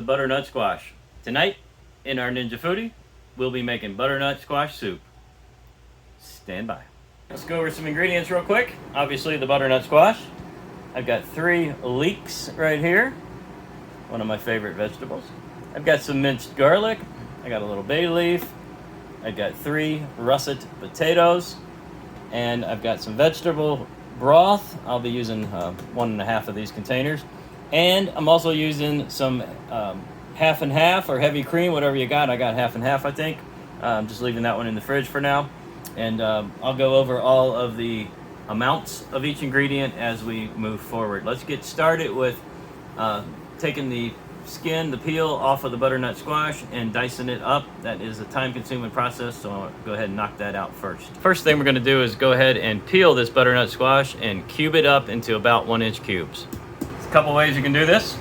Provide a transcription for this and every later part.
the butternut squash. Tonight, in our Ninja Foodi, we'll be making butternut squash soup. Stand by. Let's go over some ingredients real quick. Obviously the butternut squash. I've got 3 leeks right here. One of my favorite vegetables. I've got some minced garlic. I got a little bay leaf. I've got 3 russet potatoes. And I've got some vegetable broth. I'll be using 1.5 of these containers. And I'm also using some half and half or heavy cream, whatever you got. I got half and half, I think. I'm just leaving that one in the fridge for now. And I'll go over all of the amounts of each ingredient as we move forward. Let's get started with taking the skin, the peel off of the butternut squash and dicing it up. That is a time-consuming process, so I'll go ahead and knock that out first. First thing we're going to do is go ahead and peel this butternut squash and cube it up into about 1-inch cubes. There's a couple ways you can do this.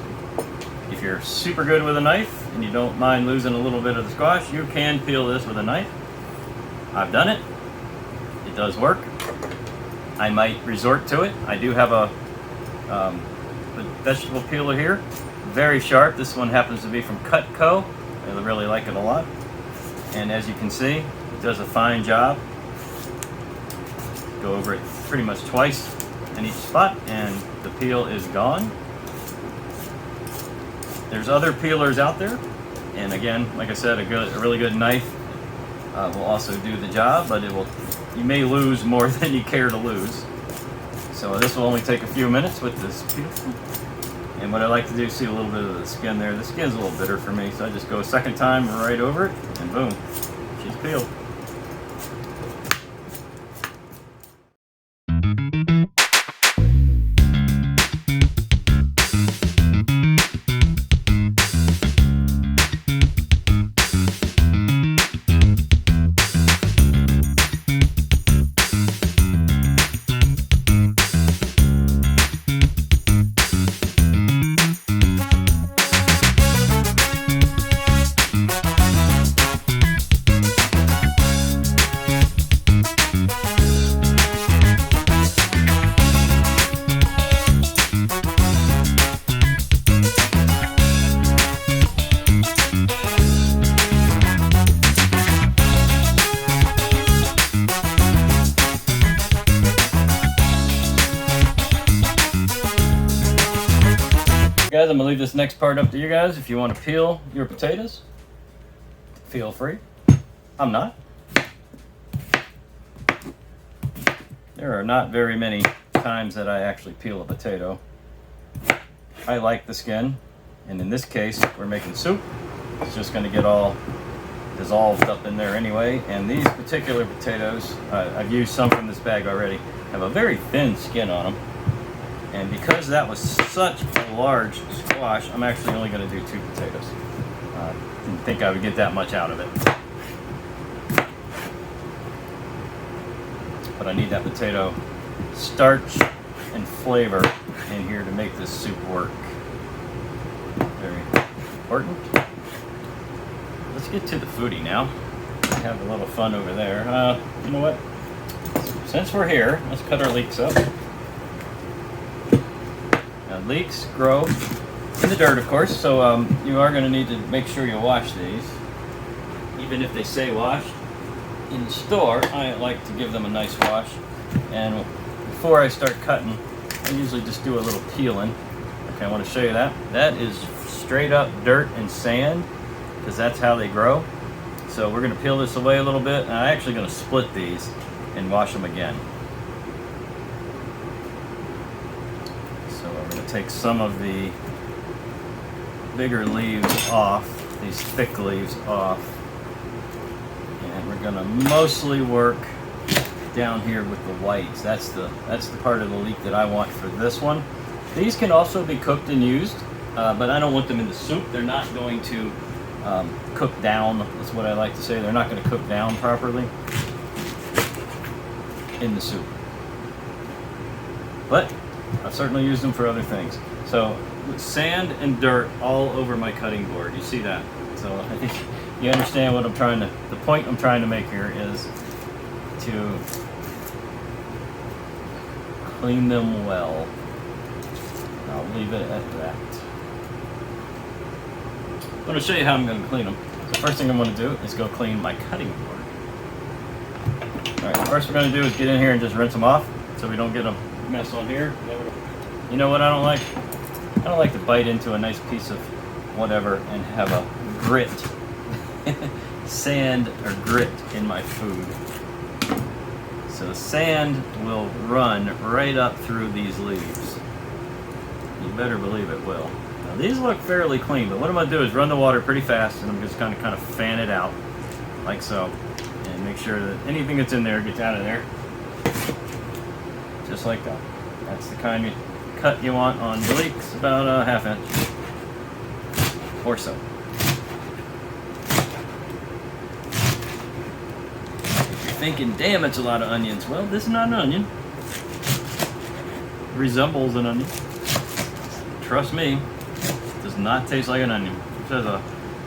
If you're super good with a knife and you don't mind losing a little bit of the squash, you can peel this with a knife. I've done it. It does work. I might resort to it. I do have a vegetable peeler here, very sharp. This one happens to be from Cutco. I really like it a lot. And as you can see, it does a fine job. Go over it pretty much twice in each spot and the peel is gone. There's other peelers out there. And again, like I said, a really good knife will also do the job, but you may lose more than you care to lose. So this will only take a few minutes with this peel. And what I like to do is see a little bit of the skin there. The skin's a little bitter for me, so I just go a second time right over it, and boom, she's peeled. Guys, I'm gonna leave this next part up to you guys. If you want to peel your potatoes, feel free. I'm not. There are not very many times that I actually peel a potato. I like the skin, and in this case, we're making soup. It's just gonna get all dissolved up in there anyway. And these particular potatoes, I've used some from this bag already, have a very thin skin on them. And because that was such a large squash, I'm actually only going to do 2 potatoes. Didn't think I would get that much out of it. But I need that potato starch and flavor in here to make this soup work. Very important. Let's get to the foodie now. Have a little fun over there. You know what? Since we're here, let's cut our leeks up. Leeks grow in the dirt, of course, so you are going to need to make sure you wash these. Even if they say wash in the store, I like to give them a nice wash. And before I start cutting, I usually just do a little peeling. Okay, I want to show you that. That is straight up dirt and sand, because that's how they grow. So we're going to peel this away a little bit, and I'm actually going to split these and wash them again. Take some of the bigger leaves off, these thick leaves off, and we're going to mostly work down here with the whites. That's the part of the leek that I want for this one. These can also be cooked and used, but I don't want them in the soup. They're not going to cook down. That's what I like to say. They're not going to cook down properly in the soup. But I've certainly used them for other things. So sand and dirt all over my cutting board. You see that? So I think you understand what the point I'm trying to make here is to clean them well. I'll leave it at that. going to show you how I'm going to clean them. So first thing I'm going to do is go clean my cutting board. Alright, first we're going to do is get in here and just rinse them off so we don't get a mess on here. You know what I don't like? I don't like to bite into a nice piece of whatever and have a grit, sand or grit in my food. So sand will run right up through these leaves. You better believe it will. Now these look fairly clean, but what I'm going to do is run the water pretty fast and I'm just going to kind of fan it out like so and make sure that anything that's in there gets out of there. Just like that. That's the kind of cut you want on your leeks, about a ½ inch or so. If you're thinking, damn, it's a lot of onions. Well, this is not an onion. It resembles an onion. Trust me, it does not taste like an onion. It has a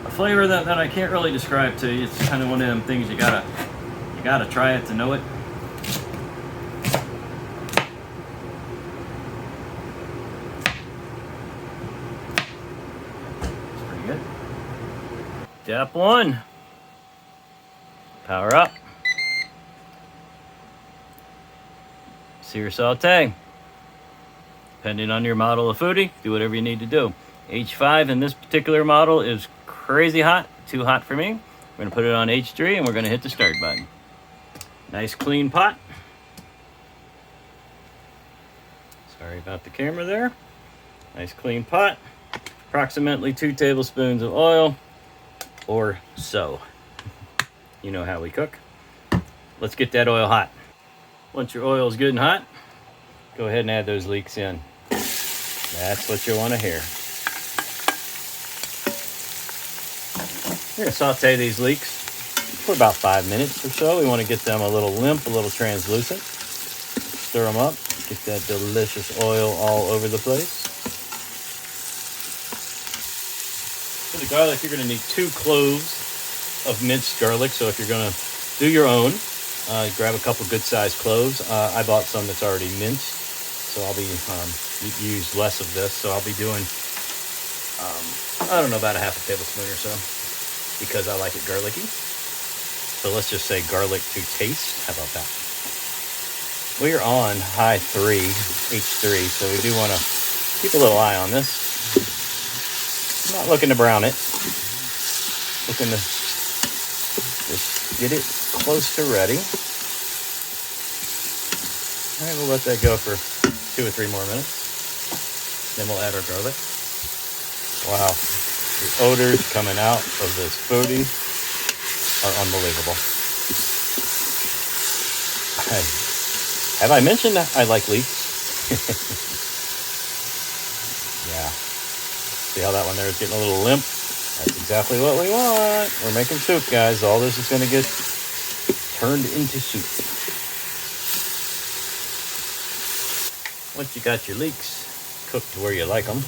flavor that I can't really describe to you. It's kind of one of them things you gotta try it to know it. It's pretty good. Step 1. Power up. Sear saute. Depending on your model of Foodi, do whatever you need to do. H5 in this particular model is crazy hot, too hot for me. We're gonna put it on H3 and we're gonna hit the start button. Nice clean pot. Sorry about the camera there. Nice clean pot. Approximately 2 tablespoons of oil or so. You know how we cook. Let's get that oil hot. Once your oil is good and hot, go ahead and add those leeks in. That's what you want to hear. We're going to saute these leeks for about 5 minutes or so. We want to get them a little limp, a little translucent. Stir them up, get that delicious oil all over the place. For the garlic, you're going to need 2 cloves of minced garlic. So if you're going to do your own, grab a couple good sized cloves. I bought some that's already minced. So I'll be use less of this. So I'll be doing, I don't know, about a ½ tablespoon or so, because I like it garlicky. So let's just say garlic to taste. How about that? We are on high 3, H3, so we do want to keep a little eye on this. I'm not looking to brown it. Looking to just get it close to ready. All right, we'll let that go for 2 or 3 more minutes. Then we'll add our garlic. Wow, the odors coming out of this Foodi are unbelievable. Have I mentioned that I like leeks? Yeah. See how that one there is getting a little limp? That's exactly what we want. We're making soup, guys. All this is going to get turned into soup. Once you got your leeks cooked to where you like them,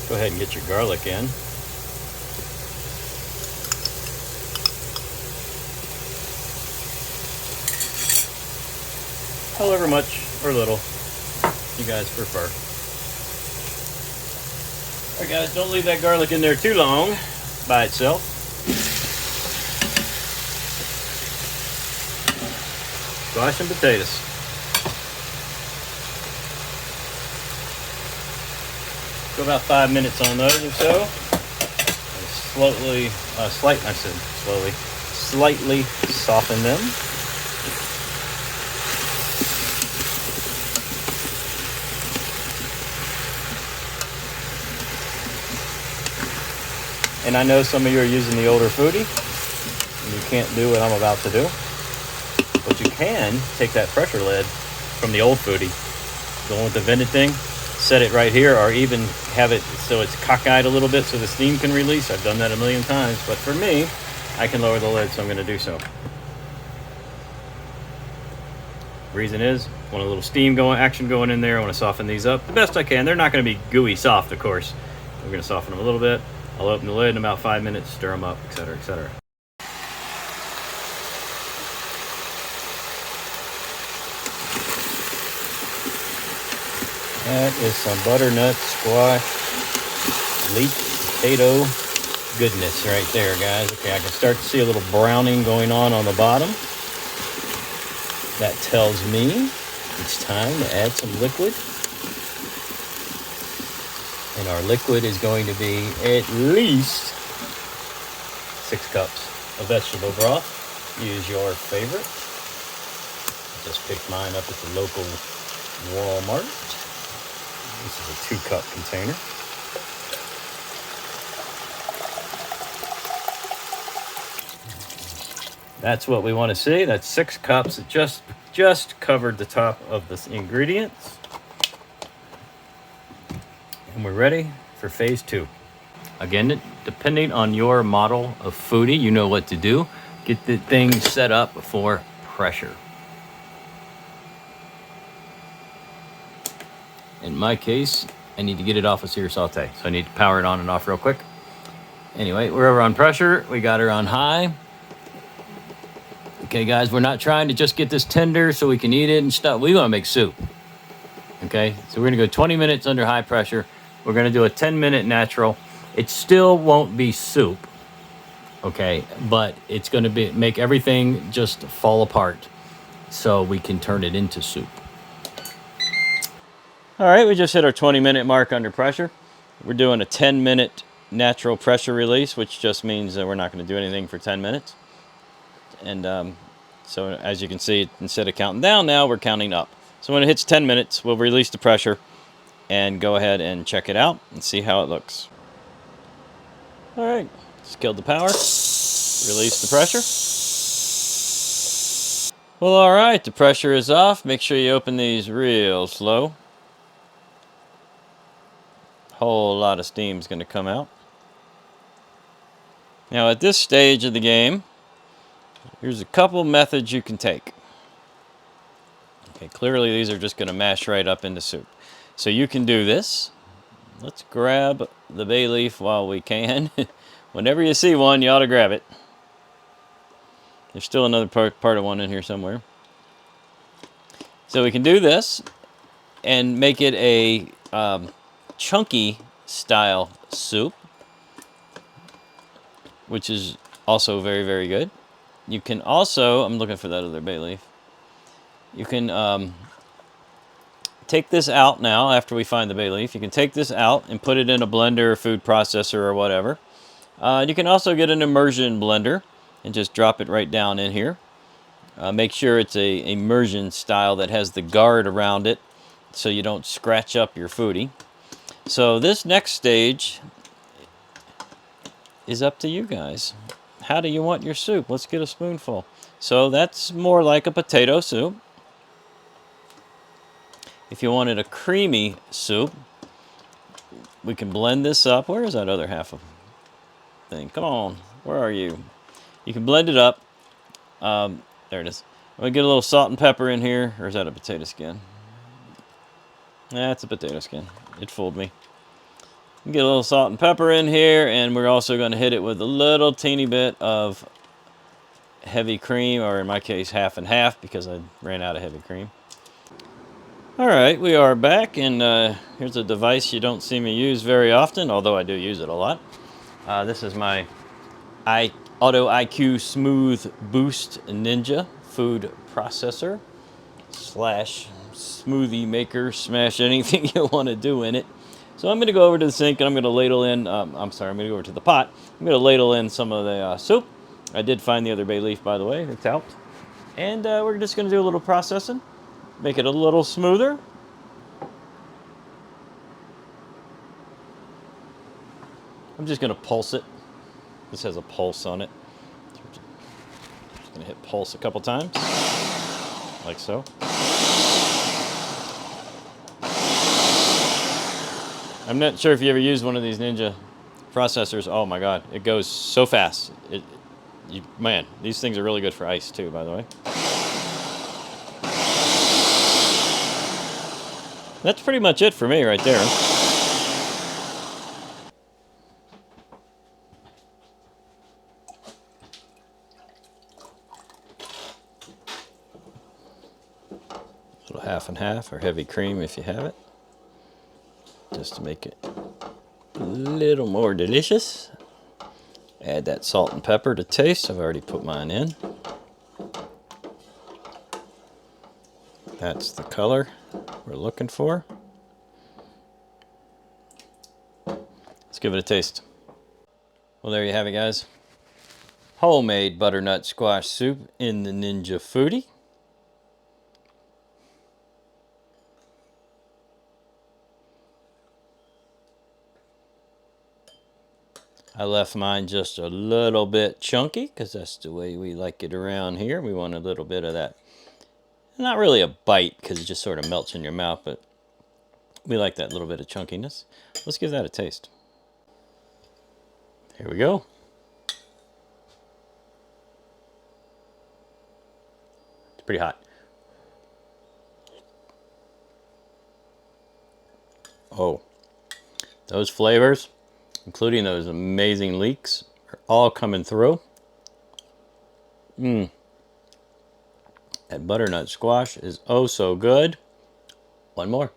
go ahead and get your garlic in. However much or little you guys prefer. Alright guys, don't leave that garlic in there too long by itself. Squash and potatoes. Go about 5 minutes on those or so. And slightly soften them. And I know some of you are using the older Foodi, and you can't do what I'm about to do. But you can take that pressure lid from the old Foodi, the one with the vented thing, set it right here, or even have it so it's cockeyed a little bit so the steam can release. I've done that a million times, but for me, I can lower the lid, so I'm going to do so. Reason is, I want a little steam action going in there. I want to soften these up the best I can. They're not going to be gooey soft, of course. We're going to soften them a little bit. I'll open the lid in about 5 minutes, stir them up, etc., etc. That is some butternut squash complete potato goodness right there, guys. Okay, I can start to see a little browning going on the bottom. That tells me it's time to add some liquid. And our liquid is going to be at least 6 cups of vegetable broth. Use your favorite. Just picked mine up at the local Walmart. This is a 2-cup container. That's what we want to see. That's 6 cups. It just covered the top of the ingredients. And we're ready for phase 2. Again, depending on your model of Foodi, you know what to do. Get the thing set up for pressure. In my case, I need to get it off a sear saute, so I need to power it on and off real quick. Anyway, we're over on pressure. We got her on high. Okay, guys, we're not trying to just get this tender so we can eat it and stuff. We want to make soup. Okay, so we're going to go 20 minutes under high pressure. We're going to do a 10-minute natural. It still won't be soup, okay, but it's going to make everything just fall apart so we can turn it into soup. All right, we just hit our 20-minute mark under pressure. We're doing a 10-minute natural pressure release, which just means that we're not going to do anything for 10 minutes. And so as you can see, instead of counting down now, we're counting up. So when it hits 10 minutes, we'll release the pressure and go ahead and check it out and see how it looks. All right, just killed the power, release the pressure. Well, all right, the pressure is off. Make sure you open these real slow. Whole lot of steam's going to come out. Now at this stage of the game, here's a couple methods you can take. Okay, clearly these are just going to mash right up into soup. So you can do this. Let's grab the bay leaf while we can. Whenever you see one, you ought to grab it. There's still another part of one in here somewhere. So we can do this and make it a chunky style soup, which is also very, very good. You can also, I'm looking for that other bay leaf. You can take this out now after we find the bay leaf. You can take this out and put it in a blender or food processor or whatever. You can also get an immersion blender and just drop it right down in here. Make sure it's a immersion style that has the guard around it so you don't scratch up your Foodi. So this next stage is up to you guys. How do you want your soup? Let's get a spoonful. So that's more like a potato soup. If you wanted a creamy soup, we can blend this up. Where is that other half of thing? Come on, where are you? You can blend it up. There it is. I'm gonna get a little salt and pepper in here. Or is that a potato skin? That's a potato skin. It fooled me. Get a little salt and pepper in here, and we're also going to hit it with a little teeny bit of heavy cream, or in my case, half and half, because I ran out of heavy cream. All right, we are back, and here's a device you don't see me use very often, although I do use it a lot. This is my Auto IQ Smooth Boost Ninja food processor / smoothie maker / anything you want to do in it. So I'm going to go over to the sink and I'm going to ladle in, I'm going to go over to the pot. I'm going to ladle in some of the soup. I did find the other bay leaf, by the way. It's helped. And we're just going to do a little processing. Make it a little smoother. I'm just going to pulse it. This has a pulse on it. Just going to hit pulse a couple times. Like so. I'm not sure if you ever used one of these Ninja processors. Oh my God, it goes so fast. Man, these things are really good for ice too, by the way. That's pretty much it for me right there. A little half and half, or heavy cream if you have it, just to make it A little more delicious. Add that salt and pepper to taste. I've already put mine in. That's the color we're looking for. Let's give it a taste. Well, there you have it, guys. Homemade butternut squash soup in the Ninja Foodi. I left mine just a little bit chunky because that's the way we like it around here. We want a little bit of that. Not really a bite because it just sort of melts in your mouth, but we like that little bit of chunkiness. Let's give that a taste. Here we go. It's pretty hot. Oh, those flavors, including those amazing leeks, are all coming through. That butternut squash is oh so good. One more.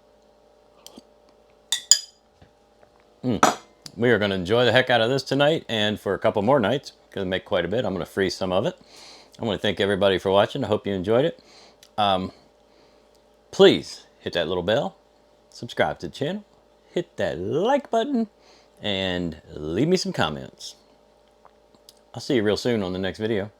We are going to enjoy the heck out of this tonight and for a couple more nights. Going to make quite a bit. I'm going to freeze some of it. I want to thank everybody for watching. I hope you enjoyed it. Please hit that little bell, subscribe to the channel, hit that like button, and leave me some comments. I'll see you real soon on the next video.